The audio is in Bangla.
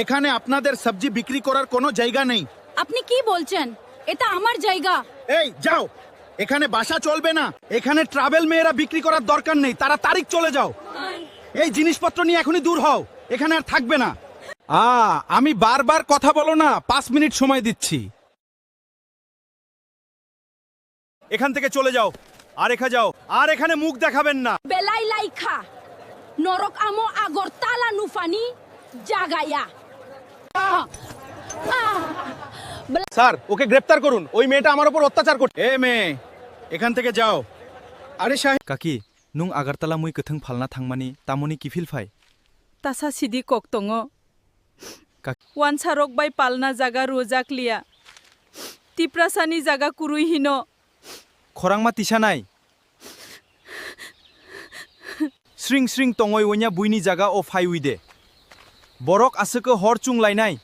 এখানে আপনাদের সবজি বিক্রি করার কোনো জায়গা নেই। আপনি কি বলছেন? এটা আমার জায়গা। এই যাও, এখানে বাসা চলবে না। এখানে ট্রাভেল মেয়েরা বিক্রি করার দরকার নেই, তারা তারিখ চলে যাও। এই জিনিসপত্র নিয়ে এখনই দূর হও, এখানে আর থাকবে না। আমি বারবার কথা বলো না, 5 মিনিট সময় দিচ্ছি। এখান থেকে চলে যাও, আর যাও, আর এখানে মুখ দেখাবেন না। বেলাই লাইখা নরক আমো আগরতালা নুফানি জাগায়া। স্যার, ওকে গ্রেফতার করুন, ওই মেয়েটা আমার উপর অত্যাচার করছে। এ মেয়ে, এখান থেকে যাও। আরে সাহেব কাকি নুং আগারতলা মুই কথং ফালনা থাংমানি তামনি কিফিল ফাই তাসা সিদি কক দङ কাকি ওয়ান সারক বাই পালনা জাগা রwjakya তিপ্রাসানি জাগা কুরুই হিন খরাংমা তিসা নাই স্রিং স্রিং টঙই ওইনা বুইনি জাগা ও ফাই উইদে বরক আসেকে হর চুং লাইনাই